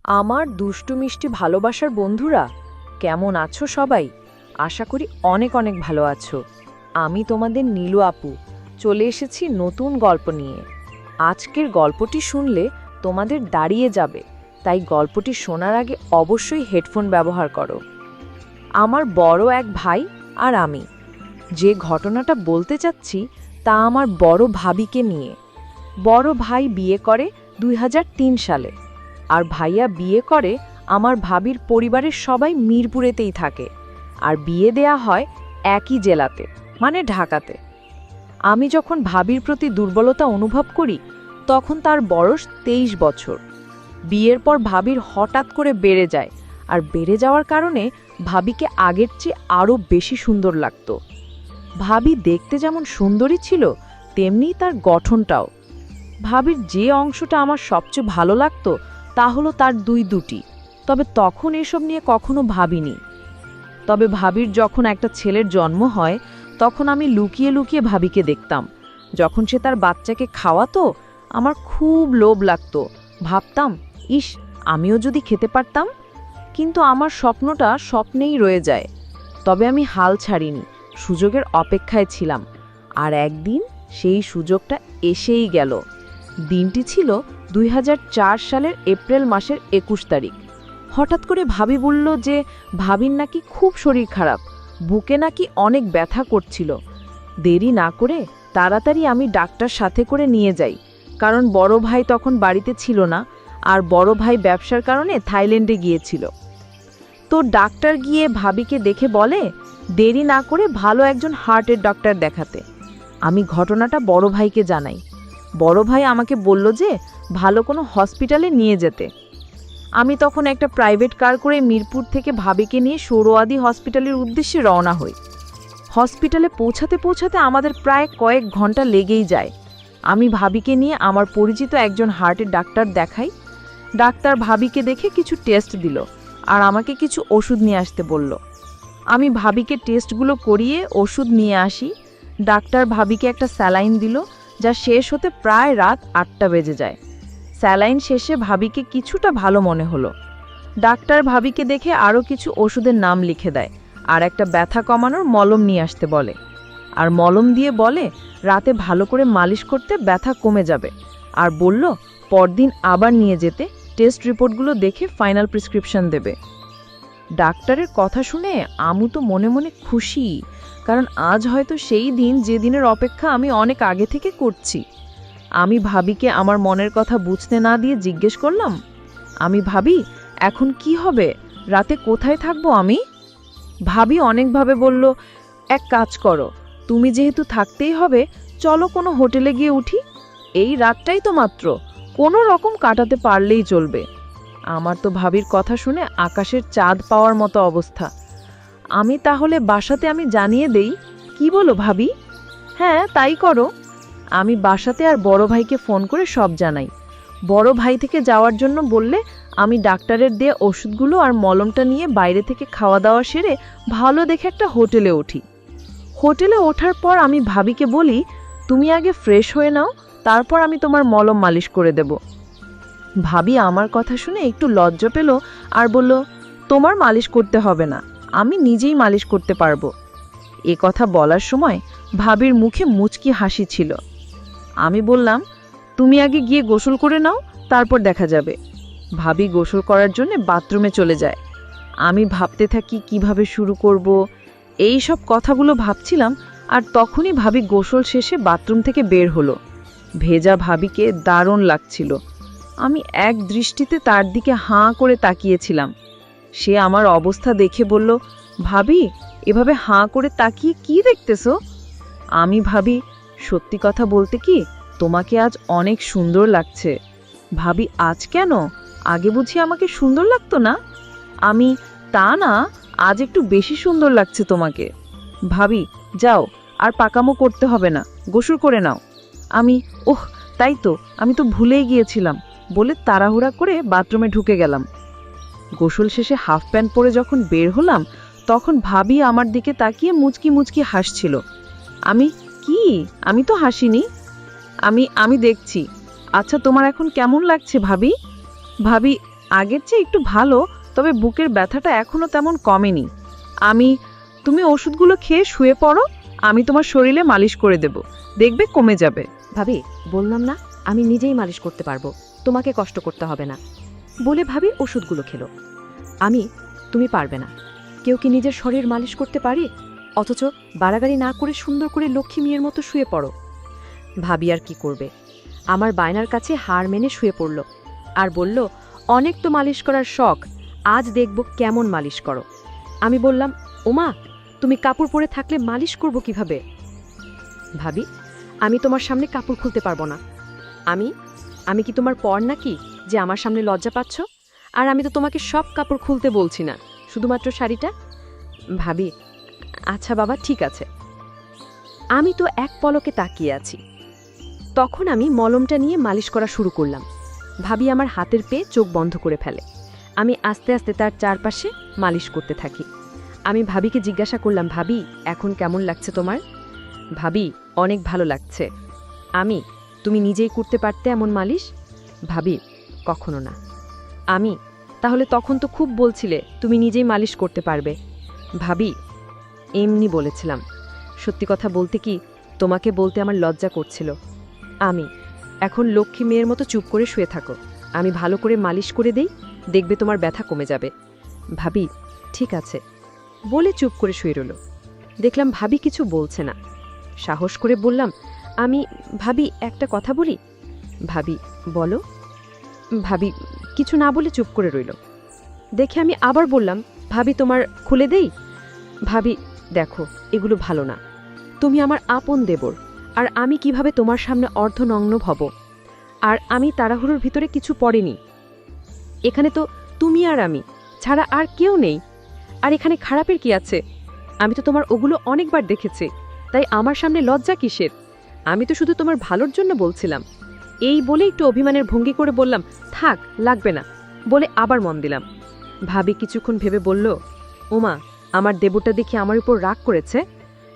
আমার দুষ্টু মিষ্টি ভালোবাসার বন্ধুরা, কেমন আছো সবাই? আশা করি অনেক অনেক ভালো আছো। আমি তোমাদের নীলু আপু চলে এসেছি নতুন গল্প নিয়ে। আজকের গল্পটি শুনলে তোমাদের দাঁড়িয়ে যাবে, তাই গল্পটি শোনার আগে অবশ্যই হেডফোন ব্যবহার করো। আমার বড় এক ভাই আর আমি যে ঘটনাটা বলতে চাচ্ছি তা আমার বড় ভাবিকে নিয়ে। বড় ভাই বিয়ে করে ২০০৩ সালে, আর ভাইয়া বিয়ে করে আমার ভাবির পরিবারের সবাই মিরপুরেতেই থাকে, আর বিয়ে দেয়া হয় একই জেলাতে, মানে ঢাকাতে। আমি যখন ভাবির প্রতি দুর্বলতা অনুভব করি তখন তার বয়স ২৩ বছর। বিয়ের পর ভাবির হঠাৎ করে বেড়ে যায়, আর বেড়ে যাওয়ার কারণে ভাবিকে আগের চেয়ে আরও বেশি সুন্দর লাগত। ভাবি দেখতে যেমন সুন্দরী ছিল তেমনি তার গঠনটাও। ভাবির যে অংশটা আমার সবচেয়ে ভালো লাগতো তা হলো তার দুটি, তবে তখন এসব নিয়ে কখনো ভাবিনি। তবে ভাবির যখন একটা ছেলের জন্ম হয় তখন আমি লুকিয়ে লুকিয়ে ভাবিকে দেখতাম। যখন সে তার বাচ্চাকে খাওয়াতো আমার খুব লোভ লাগতো। ভাবতাম, ইস, আমিও যদি খেতে পারতাম। কিন্তু আমার স্বপ্নটা স্বপ্নেই রয়ে যায়। তবে আমি হাল ছাড়িনি, সুযোগের অপেক্ষায় ছিলাম। আর একদিন সেই সুযোগটা এসেই গেল। দিনটি ছিল ২০০৪ সালের এপ্রিল মাসের ২১ তারিখ। হঠাৎ করে ভাবি বলল যে ভাবির নাকি খুব শরীর খারাপ, বুকে নাকি অনেক ব্যথা করছিল। দেরি না করে তাড়াতাড়ি আমি ডাক্তার সাথে করে নিয়ে যাই, কারণ বড় ভাই তখন বাড়িতে ছিল না, আর বড় ভাই ব্যবসার কারণে থাইল্যান্ডে গিয়েছিল। তো ডাক্তার গিয়ে ভাবিকে দেখে বলে দেরি না করে ভালো একজন হার্টের ডক্টর দেখাতে। আমি ঘটনাটা বড় ভাইকে জানাই। বড় ভাই আমাকে বলল যে ভালো কোনো হসপিটালে নিয়ে যেতে। আমি তখন একটা প্রাইভেট কার করে মিরপুর থেকে ভাবিকে নিয়ে সৌরওয়াদী হসপিটালের উদ্দেশ্যে রওনা হই। হসপিটালে পৌঁছাতে পৌঁছাতে আমাদের প্রায় কয়েক ঘন্টা লেগেই যায়। আমি ভাবিকে নিয়ে আমার পরিচিত একজন হার্টের ডাক্তার দেখাই। ডাক্তার ভাবিকে দেখে কিছু টেস্ট দিল আর আমাকে কিছু ওষুধ নিয়ে আসতে বলল। আমি ভাবিকে টেস্টগুলো করিয়ে ওষুধ নিয়ে আসি। ডাক্তার ভাবিকে একটা স্যালাইন দিল, যা শেষ হতে প্রায় রাত ৮টা বেজে যায়। স্যালাইন শেষে ভাবিকে কিছুটা ভালো মনে হলো। ডাক্তার ভাবিকে দেখে আরও কিছু ওষুধের নাম লিখে দেয় আর একটা ব্যথা কমানোর মলম নিয়ে আসতে বলে। আর মলম দিয়ে বলে রাতে ভালো করে মালিশ করতে ব্যথা কমে যাবে, আর বলল পরদিন আবার নিয়ে যেতে, টেস্ট রিপোর্টগুলো দেখে ফাইনাল প্রেসক্রিপশন দেবে। ডাক্তারের কথা শুনে আমু তো মনে মনে খুশি, কারণ আজ হয়তো সেই দিন যে দিনের অপেক্ষা আমি অনেক আগে থেকে করছি। আমি ভাবিকে আমার মনের কথা বুঝতে না দিয়ে জিজ্ঞেস করলাম, আমি ভাবি এখন কি হবে, রাতে কোথায় থাকবো আমি? ভাবি অনেকভাবে বলল, এক কাজ করো, তুমি যেহেতু থাকতেই হবে চলো কোনো হোটেলে গিয়ে উঠি, এই রাতটাই তো মাত্র, কোনো রকম কাটাতে পারলেই চলবে। আমার তো ভাবির কথা শুনে আকাশের চাঁদ পাওয়ার মতো অবস্থা। আমি তাহলে বাসাতে আমি জানিয়ে দেই, কি বলো ভাবি? হ্যাঁ, তাই করো। আমি বাসাতে আর বড় ভাইকে ফোন করে সব জানাই। বড় ভাই থেকে যাওয়ার জন্য বললে আমি ডাক্তারের দেয়া ওষুধগুলো আর মলমটা নিয়ে বাইরে থেকে খাওয়া দাওয়া সেরে ভালো দেখে একটা হোটেলে উঠি। হোটেলে ওঠার পর আমি ভাবিকে বলি, তুমি আগে ফ্রেশ হয়ে নাও, তারপর আমি তোমার মলম মালিশ করে দেব। ভাবি আমার কথা শুনে একটু লজ্জা পেল আর বলল, তোমার মালিশ করতে হবে না, আমি নিজেই মালিশ করতে পারবো। এ কথা বলার সময় ভাবির মুখে মুচকি হাসি ছিল। আমি বললাম, তুমি আগে গিয়ে গোসল করে নাও, তারপর দেখা যাবে। ভাবি গোসল করার জন্য বাথরুমে চলে যায়। আমি ভাবতে থাকি কিভাবে শুরু করব। এই সব কথাগুলো ভাবছিলাম, আর তখনই ভাবি গোসল শেষে বাথরুম থেকে বের হলো। ভেজা ভাবিকে দারুণ লাগছিল। আমি এক দৃষ্টিতে তার দিকে হাঁ করে তাকিয়েছিলাম। সে আমার অবস্থা দেখে বলল, ভাবি এভাবে হাঁ করে তাকিয়ে কি দেখতেছো? আমি ভাবি, সত্যি কথা বলতে কি, তোমাকে আজ অনেক সুন্দর লাগছে। ভাবি, আজ কেন? আগে বুঝি আমাকে সুন্দর লাগতো না? আমি, তা না, আজ একটু বেশি সুন্দর লাগছে তোমাকে। ভাবি, যাও, আর পাকামো করতে হবে না, গোসল করে নাও। আমি, ওহ তাই তো, আমি তো ভুলেই গিয়েছিলাম বলে তাড়াহুড়া করে বাথরুমে ঢুকে গেলাম। গোসল শেষে হাফ প্যান্ট পরে যখন বের হলাম তখন ভাবি আমার দিকে তাকিয়ে মুচকি মুচকি হাসছিল। আমি, কি? আমি তো হাসিনি। আমি দেখছি। আচ্ছা, তোমার এখন কেমন লাগছে ভাবি? ভাবি, আগের চেয়ে একটু ভালো, তবে বুকের ব্যথাটা এখনো তেমন কমেনি। তুমি ওষুধগুলো খেয়ে শুয়ে পড়ো, আমি তোমার শরীরে মালিশ করে দেব, দেখবে কমে যাবে। ভাবি, বললাম না আমি নিজেই মালিশ করতে পারবো, তোমাকে কষ্ট করতে হবে না বলে ভাবি ওষুধগুলো খেলো। তুমি পারবে না। কেউ কি নিজের শরীর মালিশ করতে পারে? অথচ বাড়াগাড়ি না করে সুন্দর করে লক্ষ্মী মেয়ের মতো শুয়ে পড়ো। ভাবি আর কি করবে, আমার বায়নার কাছে হার মেনে শুয়ে পড়ল আর বলল, অনেক তো মালিশ করার শখ, আজ দেখব কেমন মালিশ করো। আমি বললাম, ওমা, তুমি কাপড় পরে থাকলে মালিশ করব কিভাবে? ভাবি, আমি তোমার সামনে কাপড় খুলতে পারবো না। আমি কি তোমার পর নাকি যে আমার সামনে লজ্জা পাচ্ছ? আর আমি তো তোমাকে সব কাপড় খুলতে বলছি না, শুধুমাত্র শাড়িটা। ভাবি, আচ্ছা বাবা, ঠিক আছে। আমি তো এক পলকে তাকিয়ে আছি। তখন আমি মলমটা নিয়ে মালিশ করা শুরু করলাম। ভাবি আমার হাতের পেয়ে চোখ বন্ধ করে ফেলে। আমি আস্তে আস্তে তার চারপাশে মালিশ করতে থাকি। আমি ভাবিকে জিজ্ঞাসা করলাম, ভাবি, এখন কেমন লাগছে তোমার? ভাবি, অনেক ভালো লাগছে। তুমি নিজেই করতে পারতে এমন মালিশ? ভাবি, কখনো না। তাহলে তখন তো খুব বলছিলে তুমি নিজেই মালিশ করতে পারবে। ভাবি, এমনি বলেছিলাম। সত্যি কথা বলতে কি, তোমাকে বলতে আমার লজ্জা করছিল। এখন লক্ষ্মী মেয়ের মতো চুপ করে শুয়ে থাকো, আমি ভালো করে মালিশ করে দেই, দেখবে তোমার ব্যথা কমে যাবে। ভাবি, ঠিক আছে বলে চুপ করে শুয়ে রইল। দেখলাম ভাবি কিছু বলছে না। সাহস করে বললাম, ভাবি, একটা কথা বলি। ভাবি, বলো। ভাবি কিছু না বলে চুপ করে রইল। দেখে আমি আবার বললাম, ভাবি, তোমার খুলে দেই? ভাবি, দেখো, এগুলো ভালো না। তুমি আমার আপন দেবর, আর আমি কিভাবে তোমার সামনে অর্ধনগ্ন হব? আর আমি তাড়াহুড়োর ভিতরে কিছু পড়েনি। এখানে তো তুমি আর আমি ছাড়া আর কেউ নেই। আর এখানে খারাপের কি আছে? আমি তো তোমার ওগুলো অনেকবার দেখেছি, তাই আমার সামনে লজ্জা কিসের? আমি তো শুধু তোমার ভালোর জন্য বলছিলাম। এই বলে একটু অভিমানের ভঙ্গি করে বললাম, থাক, লাগবে না, বলে আবার মন দিলাম। ভাবি কিছুক্ষণ ভেবে বলল, ওমা, আমার দেবরটা দেখি আমার উপর রাগ করেছে,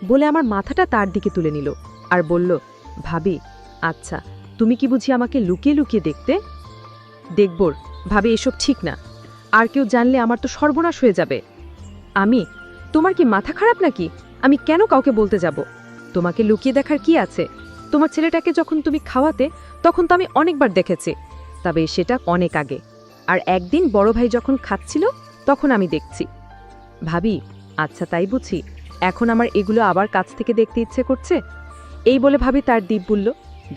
বলে আমার মাথাটা তার দিকে তুলে নিল আর বলল, ভাবি, আচ্ছা, তুমি কি বুঝি আমাকে লুকিয়ে লুকিয়ে দেখতে? দেখবর, ভাবি, এসব ঠিক না। আর কেউ জানলে আমার তো সর্বনাশ হয়ে যাবে। তোমার কি মাথা খারাপ নাকি? আমি কেন কাউকে বলতে যাব? তোমাকে লুকিয়ে দেখার কি আছে? তোমার ছেলেটাকে যখন তুমি খাওয়াতে, তখন তো আমি অনেকবার দেখেছি, তবে সেটা অনেক আগে। আর একদিন বড় ভাই যখন খাচ্ছিল, তখন আমি দেখছি। ভাবি, আচ্ছা, তাই বুঝি এখন আমার এগুলো আবার কাছ থেকে দেখতে ইচ্ছে করছে? এই বলে ভাবি তার দ্বীপ বলল,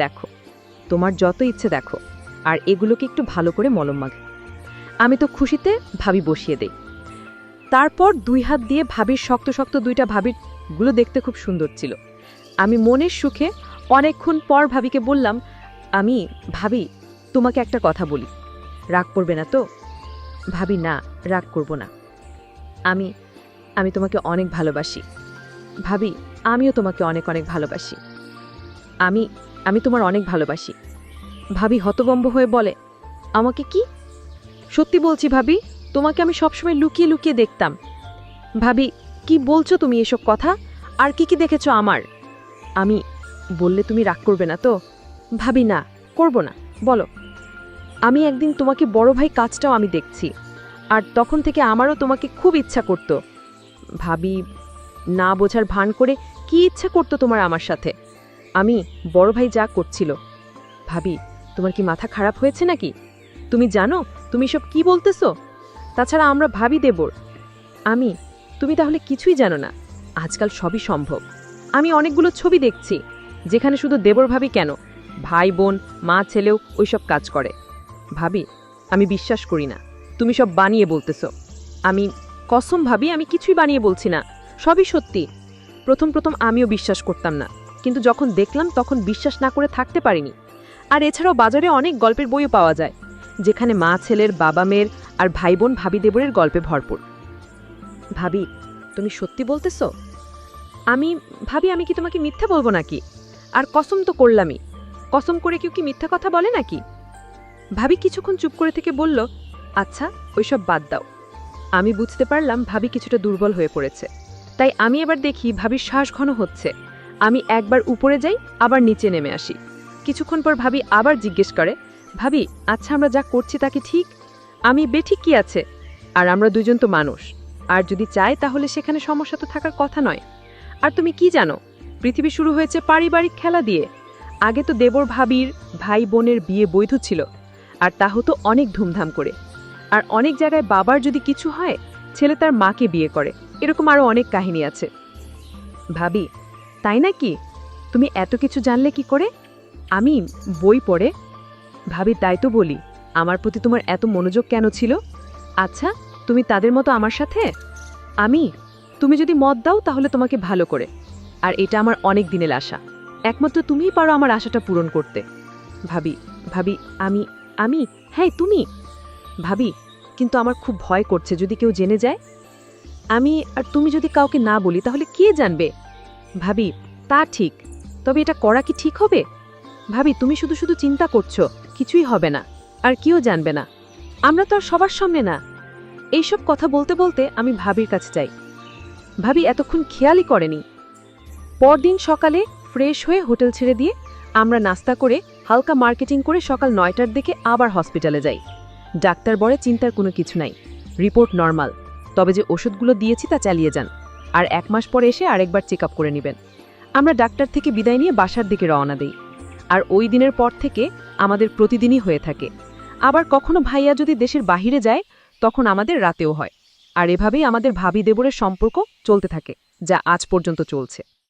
দেখো, তোমার যত ইচ্ছে দেখো, আর এগুলোকে একটু ভালো করে মলম মাখে। আমি তো খুশিতে ভাবি বসিয়ে দেই। তারপর 2 হাত দিয়ে ভাবির শক্ত শক্ত 2টা ভাবিরগুলো দেখতে খুব সুন্দর ছিল। আমি মনের সুখে অনেকক্ষণ পর ভাবিকে বললাম, ভাবি, তোমাকে একটা কথা বলি, রাগ করবে না তো? ভাবি, না, রাগ করব না। আমি তোমাকে অনেক ভালোবাসি। ভাবি, আমিও তোমাকে অনেক অনেক ভালোবাসি। আমি তোমার অনেক ভালোবাসি। ভাবি হতভম্ব হয়ে বলে, আমাকে কি? সত্যি বলছি ভাবি, তোমাকে আমি সবসময় লুকিয়ে লুকিয়ে দেখতাম। ভাবি, কি বলছো তুমি এসব কথা? আর কি কি দেখেছো আমার? বললে তুমি রাগ করবে না তো? ভাবি, না, করব না, বলো। একদিন তোমাকে বড় ভাই কাজটাও আমি দেখছি, আর তখন থেকে আমারও তোমাকে খুব ইচ্ছা করত। ভাবি না বোঝার ভান করে, কি ইচ্ছা করতো তোমার আমার সাথে? বড় ভাই যা করছিল। ভাবি, তোমার কি মাথা খারাপ হয়েছে নাকি? তুমি জানো তুমি সব কি বলতেছো? তাছাড়া আমরা ভাবি দেবর। তুমি তাহলে কিছুই জানো না। আজকাল সবই সম্ভব। আমি অনেকগুলো ছবি দেখছি যেখানে শুধু দেবর ভাবি কেন, ভাই বোন মা ছেলেও ওইসব কাজ করে। ভাবি, আমি বিশ্বাস করি না, তুমি সব বানিয়ে বলতেছো। কসম ভাবি, আমি কিছুই বানিয়ে বলছি না, সবই সত্যি। প্রথম প্রথম আমিও বিশ্বাস করতাম না, কিন্তু যখন দেখলাম তখন বিশ্বাস না করে থাকতে পারিনি। আর এছাড়াও বাজারে অনেক গল্পের বইও পাওয়া যায়, যেখানে মা ছেলের, বাবা মেয়ের আর ভাই বোন ভাবি দেবরের গল্পে ভরপুর। ভাবি, তুমি সত্যি বলতেছো? ভাবি, আমি কি তোমাকে মিথ্যা বলবো নাকি? আর কসম তো করলামই। কসম করে কেউ কি মিথ্যা কথা বলে নাকি? ভাবি কিছুক্ষণ চুপ করে থেকে বলল, আচ্ছা, ওইসব বাদ দাও। আমি বুঝতে পারলাম ভাবি কিছুটা দুর্বল হয়ে পড়েছে। তাই আমি এবার দেখি ভাবির শ্বাস ঘন হচ্ছে। আমি একবার উপরে যাই, আবার নিচে নেমে আসি। কিছুক্ষণ পর ভাবি আবার জিজ্ঞেস করে, ভাবি, আচ্ছা, আমরা যা করছি তা কি ঠিক? আমি বেঠিক কি আছে? আর আমরা দুজন তো মানুষ, আর যদি চাই তাহলে সেখানে সমস্যা তো থাকার কথা নয়। আর তুমি কি জানো, পৃথিবী শুরু হয়েছে পারিবারিক খেলা দিয়ে। আগে তো দেবর ভাবির ভাই বোনের বিয়ে বৈধ ছিল, আর তা হতো অনেক ধুমধাম করে। আর অনেক জায়গায় বাবার যদি কিছু হয়, ছেলে তার মাকে বিয়ে করে। এরকম আরো অনেক কাহিনী আছে। ভাবি, তাই নাকি? তুমি এত কিছু জানলে কি করে? আমি বই পড়ে। ভাবি, তাই তো বলি, আমার প্রতি তোমার এত মনোযোগ কেন ছিল? আচ্ছা, তুমি তাদের মতো আমার সাথে? তুমি যদি মত দাও তাহলে তোমাকে ভালো করে। আর এটা আমার অনেক দিনের আশা। একমাত্র তুমিই পারো আমার আশাটা পূরণ করতে। ভাবি, ভাবি, আমি আমি হ্যাঁ তুমি। ভাবি, কিন্তু আমার খুব ভয় করছে যদি কেউ জেনে যায়। আমি আর তুমি যদি কাউকে না বলি তাহলে কে জানবে? ভাবি, তা ঠিক, তবে এটা করা কি ঠিক হবে? ভাবি, তুমি শুধু শুধু চিন্তা করছো, কিছুই হবে না, আর কেউ জানবে না। আমরা তো আর সবার সামনে না। এইসব কথা বলতে বলতে আমি ভাবির কাছে যাই। ভাবি এতক্ষণ খেয়ালই করেনি। পরদিন সকালে ফ্রেশ হয়ে হোটেল ছেড়ে দিয়ে আমরা নাস্তা করে হালকা মার্কেটিং করে সকাল 9টার দিকে আবার হসপিটালে যাই। ডাক্তার বলে চিন্তার কোনো কিছু নাই, রিপোর্ট নর্মাল, তবে যে ওষুধগুলো দিয়েছি তা চালিয়ে যান, আর 1 মাস পরে এসে আরেকবার চেক আপ করে নেবেন। আমরা ডাক্তার থেকে বিদায় নিয়ে বাসার দিকে রওনা দেই। আর ওই দিনের পর থেকে আমাদের প্রতিদিনই হয়ে থাকে। আবার কখনো ভাইয়া যদি দেশের বাহিরে যায় তখন আমাদের রাতেও হয়। আর এভাবেই আমাদের ভাবি দেবরের সম্পর্ক চলতে থাকে, যা আজ পর্যন্ত চলছে।